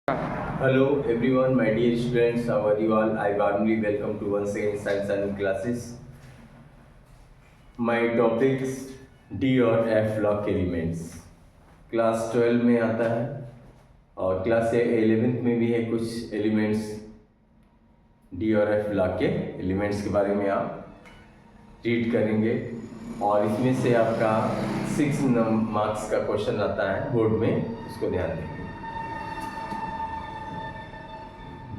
Hello everyone, my dear students, how are you all? I warmly welcome to once again Science and classes. My topics D और F lock elements class 12 में आता है और class 11th में भी है कुछ एलिमेंट्स डी और एफ लॉक के एलिमेंट्स के बारे में आप रीड करेंगे और इसमें से आपका 6 मार्क्स का क्वेश्चन आता है बोर्ड में, उसको ध्यान देंगे।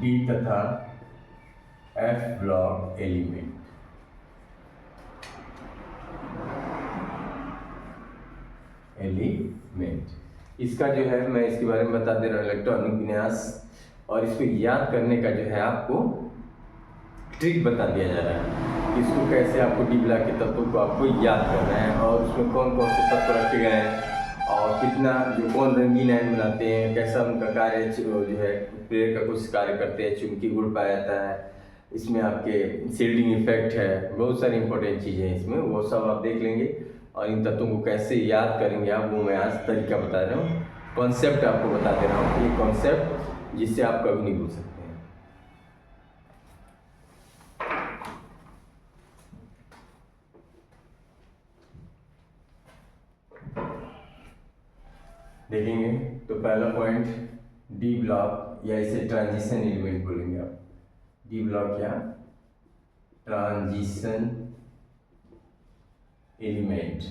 डी तथा एफ ब्लॉक एलिमेंट इसका जो है मैं इसके बारे में बता दे रहा हूँ इलेक्ट्रॉनिक विन्यास, और इसको याद करने का जो है आपको ट्रिक बता दिया जा रहा है कि इसको कैसे आपको डी ब्लॉक के तत्वों को आपको याद करना है और उसमें कौन कौन से तत्व रखे गए हैं और कितना जो कौन रंगीन आयन बनाते हैं, कैसा उनका कार्य जो है प्रेरक का कुछ कार्य करते हैं, चुंबकीय गुण पाया जाता है, इसमें आपके शील्डिंग इफेक्ट है, बहुत सारी इंपॉर्टेंट चीज़ें हैं इसमें, वो सब आप देख लेंगे। और इन तत्वों को कैसे याद करेंगे आप, वो मैं आज तरीका बता रहा हूँ, कॉन्सेप्ट आपको बता दे रहा हूँ, ये कॉन्सेप्ट जिससे आप कभी नहीं भूल सकते हैं। देखेंगे तो पहला पॉइंट डी ब्लॉक या इसे ट्रांजिशन एलिमेंट बोलेंगे आप, डी ब्लॉक या ट्रांजिशन एलिमेंट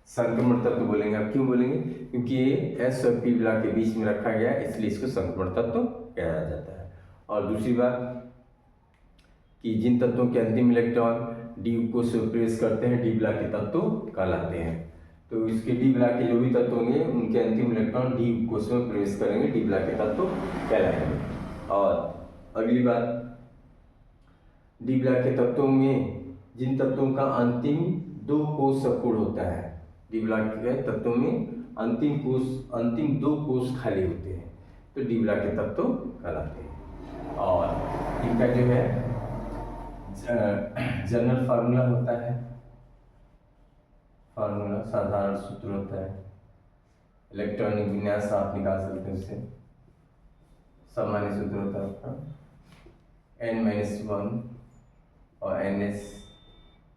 संक्रमण तत्व बोलेंगे आप। क्यों बोलेंगे? क्योंकि ये एस और पी ब्लॉक के बीच में रखा गया है, इसलिए इसको संक्रमण तत्व कहा जाता है। और दूसरी बात कि जिन तत्वों के अंतिम इलेक्ट्रॉन डी को प्रवेश करते हैं डी ब्लॉक के तत्व कहलाते हैं। तो इसके डी ब्लॉक के जो भी तत्व होंगे उनके अंतिम इलेक्ट्रॉन डी कोश में प्रवेश करेंगे, डी ब्लॉक के तत्व कहलाएंगे। और अगली बात, डी ब्लॉक के तत्वों में जिन तत्वों का अंतिम 2 कोश अपूर्ण होता है, डी ब्लॉक के तत्वों में अंतिम 2 कोश खाली होते हैं, तो डी ब्लॉक के तत्व कहलाते हैं। और इनका जो है जनरल फार्मूला होता है, फार्मूला साधारण सूत्र होता है, इलेक्ट्रॉनिक विन्यास आप निकाल सकते हैं उससे। सामान्य सूत्र होता है आपका n-1 और ns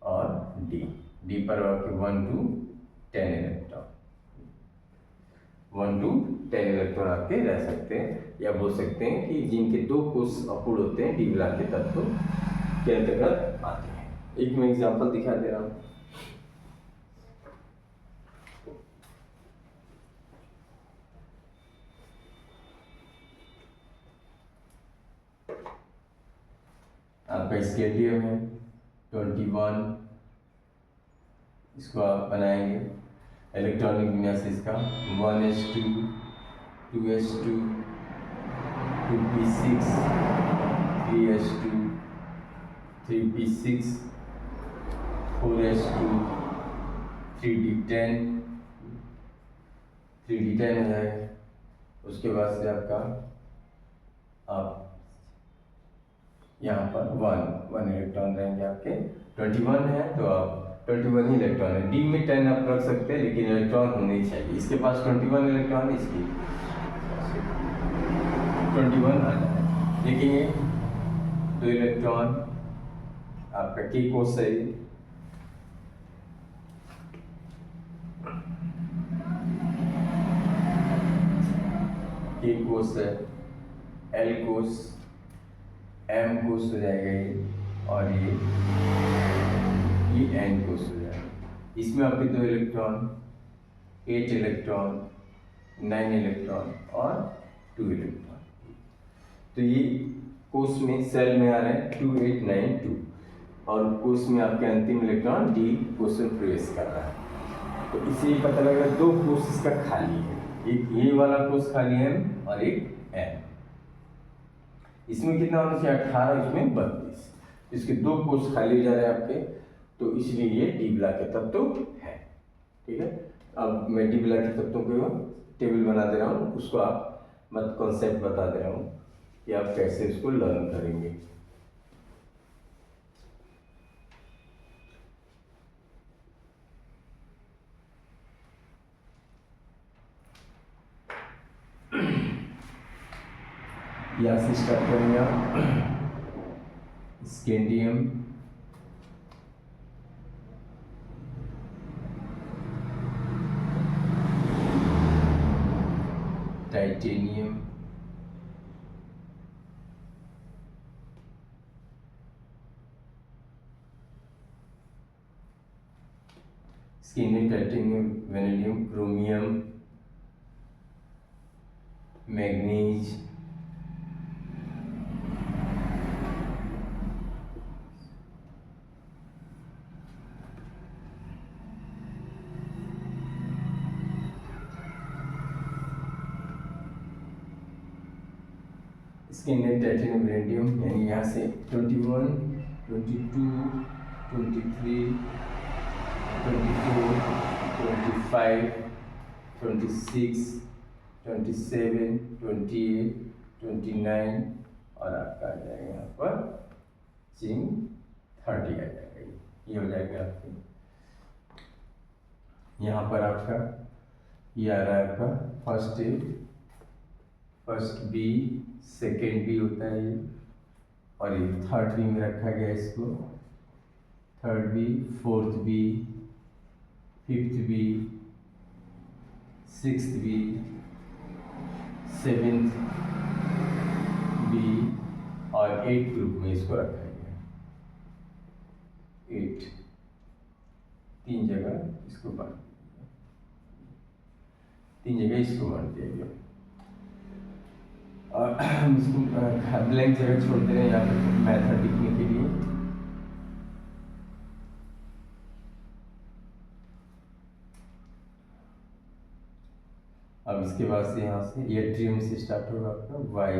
और d पर आपके 1 to 10 इलेक्ट्रॉन, 1 to 10 इलेक्ट्रॉन आपके रह सकते हैं, या बोल सकते हैं कि जिनके 2 कोश अपूर्ण होते हैं डी ब्लॉक के तत्व के अंतर्गत आते हैं। एक मैं एग्जांपल दिखा दे रहा हूँ। आपका स्केलियम है 21, इसको आप बनाएंगे, इलेक्ट्रॉनिक विन्यास इसका 1s2 2s2 2p6 3s2 3p6 4s2 3d10 3d10 है। उसके बाद से आपका आप यहाँ पर 1 इलेक्ट्रॉन रहेंगे आपके, 21 है तो आप 21 ही इलेक्ट्रॉन है, डी में 10 आप रख सकते हैं लेकिन इलेक्ट्रॉन होने चाहिए, इसके पास 21 इलेक्ट्रॉन, इसकी 21 आ जाए। देखेंगे 2 इलेक्ट्रॉन आपका के कोश है, के कोश है, एल कोश, एम कोश हो जाएगा ये, और ये एन कोश हो जाएगा। इसमें आपके 2 इलेक्ट्रॉन 8 इलेक्ट्रॉन 9 इलेक्ट्रॉन और 2 इलेक्ट्रॉन, तो ये कोश में सेल में आ रहे हैं 2 8 9 2, और कोश में आपके अंतिम इलेक्ट्रॉन डी कोश में प्रवेश कर रहा है। तो इससे पता लगा 2 कोश इसका खाली है, एक ये वाला कोश खाली है और एक एन। इसमें कितना होना चाहिए 18, इसमें 32, इसके 2 कोश खाली हो जा रहे हैं आपके, तो इसलिए ये डी ब्लॉक के तत्व है। ठीक है, अब मैं डी ब्लॉक के तत्वों को टेबल बना दे रहा हूँ, उसको आप मत कॉन्सेप्ट बता दे रहा हूँ कि आप कैसे इसको लर्न करेंगे। यहाँ से स्टार्ट करेंगे scandium, titanium, scandium, titanium, vanadium, chromium, manganese, scandium, titanium, vanadium, यानी यहाँ से 21, 22, 23, 24, 25, 26, 27, 28, 29 और आपका आ जाएगा यहाँ पर जिंक 30 आ जाएगा। ये हो जाएगा आपके यहाँ पर आपका ये आ रहा है आपका फर्स्ट बी, सेकेंड बी होता है ये, और ये थर्ड बी में रखा गया इसको, third B, fourth B, fifth B, sixth B, seventh B और 8 ग्रुप में इसको रखा गया। 8 तीन जगह इसको बांट, तीन जगह इसको बांट दिया गया और हम इसको ब्लैंक जगह छोड़ दे रहे हैं यहाँ पर मैथड लिखने के लिए। अब इसके बाद से यहाँ से एट्रियम से स्टार्ट होगा आपका वाई,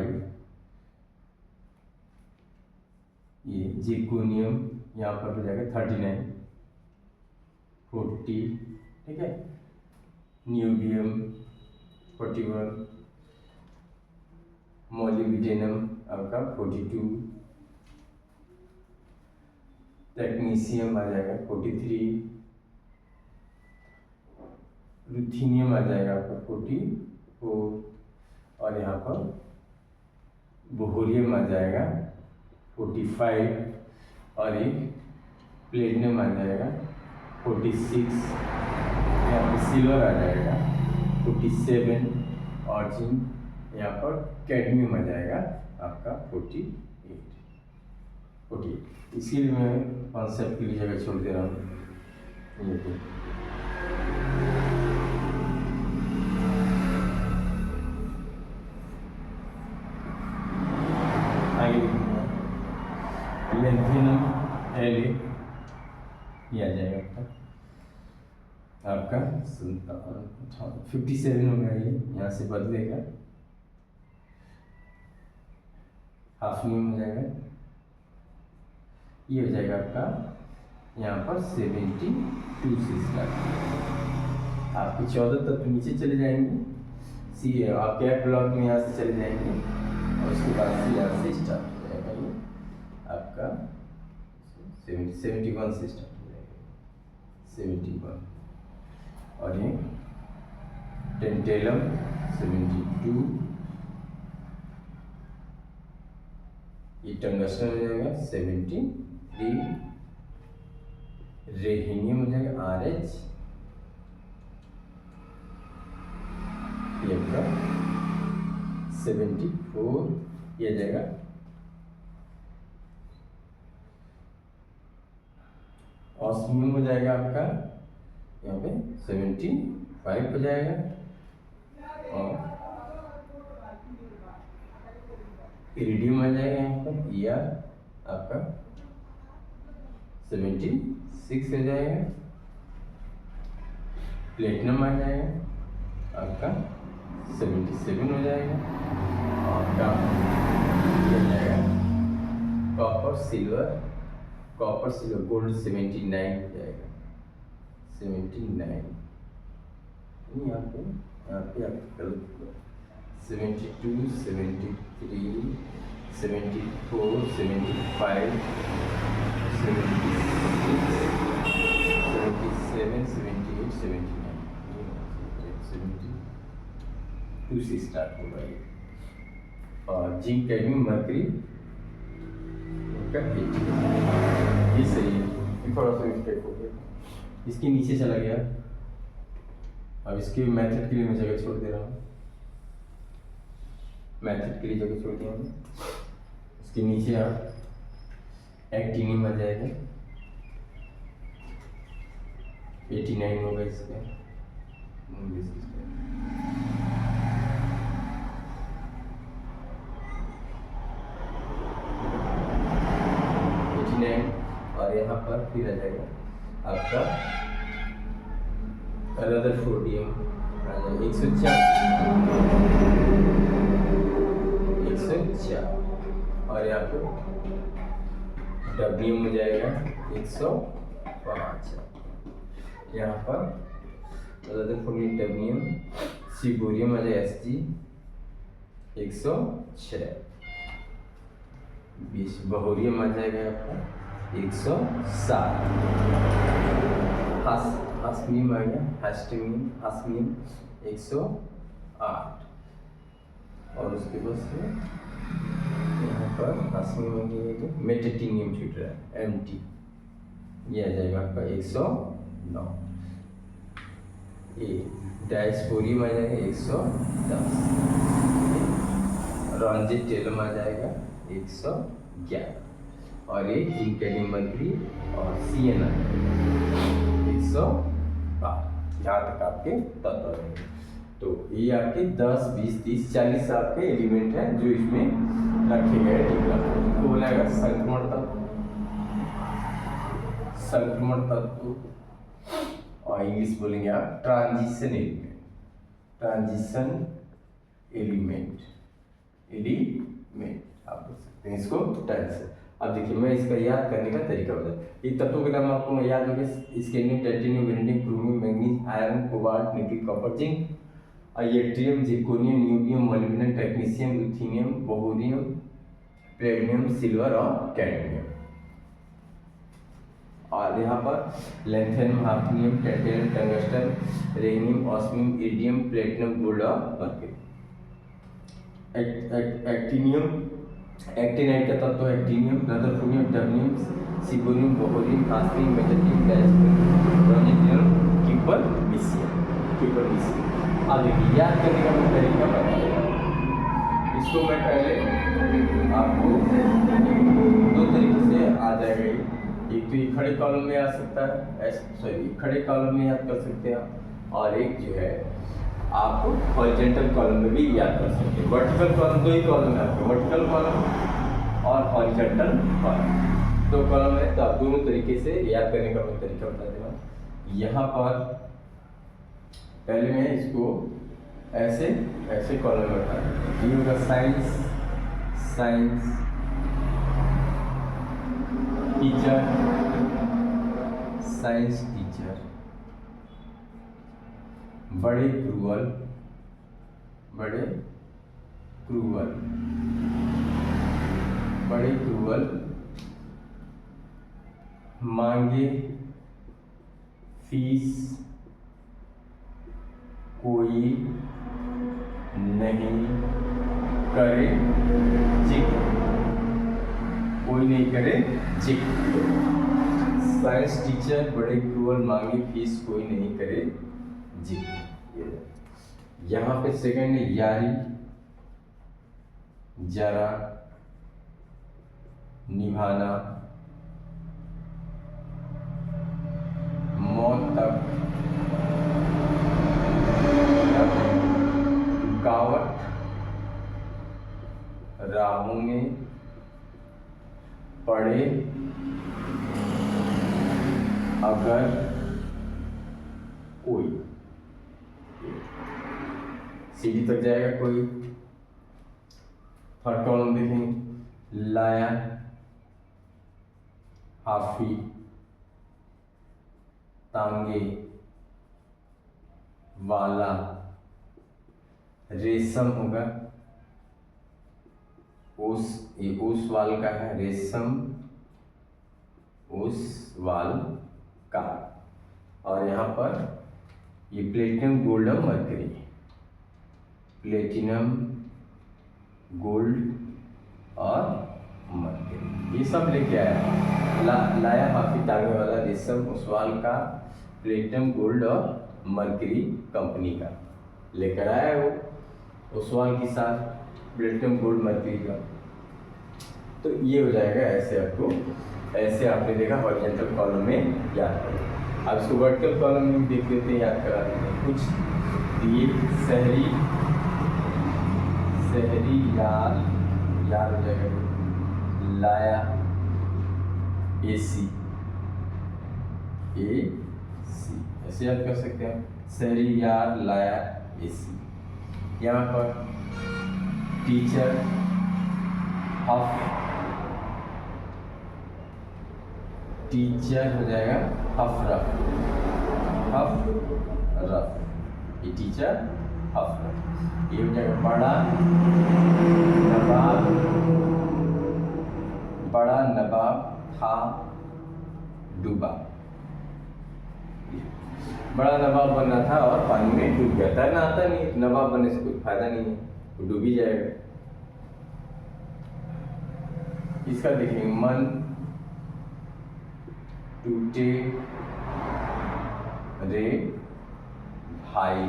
ये जिर्कोनियम यहाँ पर हो जाएगा 39, 40, ठीक है, न्यूबियम 41, मोलिब्डेनम आपका 42, टेक्नीशियम आ जाएगा 43, रुथीनियम आ जाएगा आपका 44 और यहाँ पर बोहोरियम आ जाएगा 45 और एक प्लेटिनम आ जाएगा 46, यहाँ पर सिल्वर आ जाएगा 47 और जिंक यहाँ पर कैडमियम आ जाएगा आपका 48। इसके लिए मैं कॉन्सेप्ट के लिए जगह छोड़ दे रहा हूँ। ये तो लेंथिनम एल ये आ जाएगा आपका 57 हो गया, ये यहाँ से बदलेगा, हाफनियम हो जाएगा, ये हो जाएगा आपका यहाँ पर 72 से स्टार्ट। आपके 14 तत्व नीचे चले जाएंगे, सी आपके एफ ब्लॉक में यहाँ से चले जाएंगे और उसके बाद से यहाँ से स्टार्ट हो जाएगा ये आपका 71 से स्टार्ट हो जाएगा 71 और ये टेंटेलम 72, ये टंगस्टन हो जाएगा 73, रेहिनियम हो जाएगा RH, ये आपका 74, ये जाएगा ऑस्मियम हो जाएगा आपका यहाँ पे 75 हो जाएगा और इरिडियम आ जाएगा यहाँ पर आपका 76 हो जाएगा, प्लेटिनम आ जाएगा आपका 77 हो जाएगा और आपका हो जाएगा कॉपर सिल्वर गोल्ड 79 हो जाएगा 79, यहाँ पे आपका 72, 73, 74, 75, 76, 77, 78, 79, 72 से स्टार्ट होगा ये और जिंक कैडमियम मरकरी का 18। ये सही है, ये थोड़ा सा मिस्टेक हो गया, इसके नीचे चला गया। अब इसके मेथड के लिए मैं जगह छोड़ दे रहा हूँ, मेथड के लिए जगह छोड़ दिया हूँ। इसके नीचे आप एक्टिनियम आ जाएगा, 89 होगा इसका। 89 और यहाँ पर फिर आ जाएगा आपका रदरफोर्डियम आ जाएगा 104 और यहाँ पर डब्लियम हो जाएगा 105। यहाँ पर रदरफोर्डियम डब्लियम, सिबोरियम आ जाएगा Sg 106, बहोरियम आ जाएगा आपका 107, हास्मियम आ गया, हास्मियम 108 और उसके बाद से यहाँ पर हास्मियम आ गया, मेटेटिनियम छूट रहा है Mt, ये आ जाएगा आपका 109। ये डायस्पोरियम आ जाएगा 110, रॉन्जिटेलम आ जाएगा 111 और ये जिंक कैडमियम मरकरी और CN आ जाएगा 112। यहाँ तक आपके तत्व रहेंगे। तो ये आपके 10, 20, 30, 40 आपके एलिमेंट हैं जो इसमें रखे गए। इनको बोला जाएगा संक्रमण तत्व, संक्रमण तत्व और इंग्लिश बोलेंगे आप ट्रांजिशन एलिमेंट, ट्रांजिशन एलिमेंट आप बोल सकते हैं इसको ट्रांजिशन। अब देखिए मैं इसका याद करने का तरीका बता, ये तत्वों के नाम आपको याद हो गया, scandium, titanium, vanadium, chromium, manganese, iron, cobalt, nickel, copper, zinc, yttrium, zirconium, niobium, molybdenum, technetium, ruthenium, bohrium, platinum, silver और कैडमियम। और यहाँ पर lanthanum, hafnium, tantalum, tungsten, rhenium, osmium, iridium, platinum, gold और मरकरी। एक्टिनियम, एक्टिनाइट का तत्व actinium, rutherfordium, डब्लियम, सिबोरियम, bohrium, हास्मियम, मेटालियम, डायस्पोरियम, रॉन्जिटियम, कीपरमिसियम। अब देखिए याद करने का मैं तरीका बताऊंगा। इसको मैं पहले आपको दो तरीके से आ जाएगा, एक तो ये खड़े कॉलम में आ सकता है, सॉरी खड़े कॉलम में याद कर सकते हैं आप, और एक जो है आप हॉरिजॉन्टल कॉलम में भी याद कर सकते हैं। वर्टिकल कॉलम, दो ही कॉलम है आपके, वर्टिकल कॉलम और हॉरिजॉन्टल कॉलम, दो कॉलम है। तो आप दोनों तरीके से याद करने का मैं तरीका बता दूंगा। यहाँ पर पहले मैं इसको ऐसे ऐसे कॉलम में बता दूँ, ये होगा science, science teacher, science teacher, बड़े क्रूअल, बड़े क्रूअल, बड़े क्रूअल, मांगे फीस कोई नहीं करे जिक, कोई नहीं करे जिक। साइंस टीचर बड़े क्रूअल, मांगे फीस कोई नहीं करे जिक। यहाँ पे सेकंड है यारी, जरा, निभाना, मौत तक, रुकावट, राहों में पड़े अगर कोई, सीढ़ी तक जाएगा कोई। थर्ड कॉलम देखेंगे, लाया, हाफी, तांगे, वाला, रेशम होगा, ओस, ये ओस वाल का है, रेशम ओस वाल का। और यहाँ पर ये प्लेटिनम, गोल्डम, मरकरी, प्लेटिनम, गोल्ड और मरकरी। ये सब लेके आया लाया हाफी तांगे वाला रेशम ओसवाल का प्लेटिनम गोल्ड और मरकरी कंपनी का लेकर आया वो ओसवाल के साथ प्लेटिनम गोल्ड मरकरी का। तो ये हो जाएगा ऐसे आपको, ऐसे आपने देखा हॉरिजॉन्टल कॉलम में याद करें। अब इसको वर्टिकल कॉलम में देख लेते हैं, याद करा देते हैं कुछ दिए। शहरी यार हो जाएगा लाया AC ऐसे याद कर सकते हैं। शहरी यार लाया AC। यहाँ पर टीचर हफ टीचर हो जाएगा हफ रफ ये टीचर हफ रफ। ये हो जाएगा बड़ा नवाब था डूबा। बड़ा नवाब बनना था और पानी में डूब गया। तैरना आता नहीं, नवाब बनने से कोई फायदा नहीं है, वो डूब ही जाएगा। इसका देखेंगे मन टूटे रे भाई,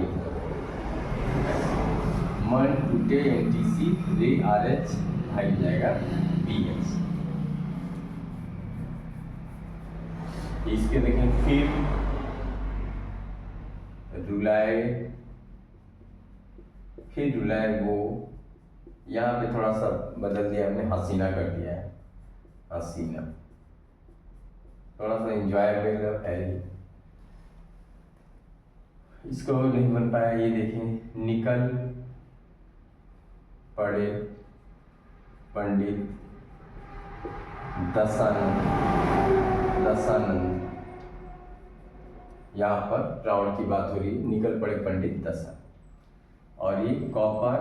मन टूटे NTC रे RH भाई जाएगा BH। इसके देखें फिर रुलाए वो, यहाँ पे थोड़ा सा बदल दिया हमने, हसीना कर दिया है हसीना, थोड़ा सा इंजॉयबल है। इसको नहीं बन पाया। ये देखें निकल पड़े पंडित दशानंद। यहाँ पर रावण की बात हो रही, निकल पड़े पंडित दशानंद। और ये कॉपर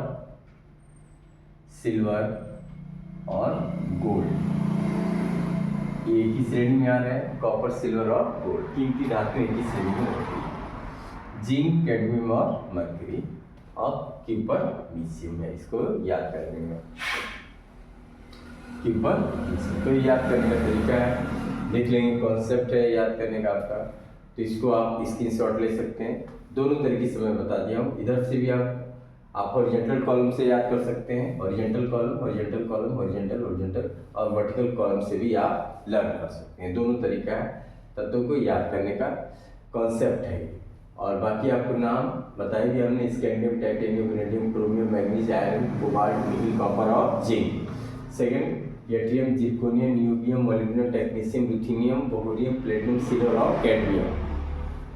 सिल्वर और गोल्ड एक ही श्रेणी में आ रहे हैं। कॉपर सिल्वर और गोल्ड कीमती धातु एक ही श्रेणी में होती है। जिंक कैडमियम और मरकरी और क्यूपर मीसियम है। इसको याद कर लेंगे क्यूपर मीसियम। तो याद करने का तरीका है, देख लेंगे कॉन्सेप्ट है याद करने का आपका। तो इसको आप स्क्रीनशॉट ले सकते हैं। दोनों तरीके से मैं बता दिया हूँ। इधर से भी आप हॉरिजॉन्टल कॉलम से याद कर सकते हैं, हॉरिजॉन्टल कॉलम हॉरिजॉन्टल और वर्टिकल कॉलम से भी आप लर्न कर सकते हैं। दोनों तरीका है तत्वों को याद करने का, कॉन्सेप्ट है। और बाकी आपको नाम बताई दिया हमने, scandium, titanium, vanadium, chromium, manganese, iron, cobalt, nickel, copper और zinc. Second yttrium, zirconium, niobium, molybdenum, technetium, ruthenium, bohrium, platinum, silver और cadmium.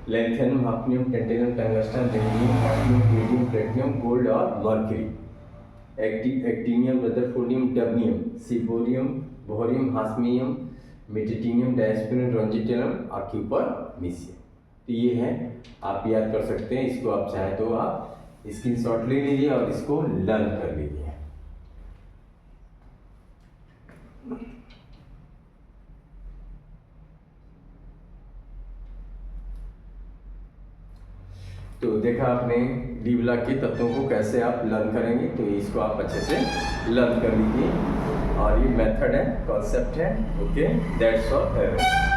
Lanthanum, hafnium, tantalum, tungsten, radium, hafnium, radium, platinum, gold और mercury. Actinium, rutherfordium, dubnium, seaborgium, bohrium, hassium, meitnerium, डायस्पेरियम, roentgenium और Kuiper मीसियम। तो ये है, आप याद कर सकते हैं। इसको आप चाहे तो आप स्क्रीनशॉट ले लीजिए और इसको लर्न कर लीजिए। तो देखा आपने डी ब्लॉक के तत्वों को कैसे आप लर्न करेंगे, तो इसको आप अच्छे से लर्न कर लीजिए। और ये मेथड है, कॉन्सेप्ट है। Okay, that's all.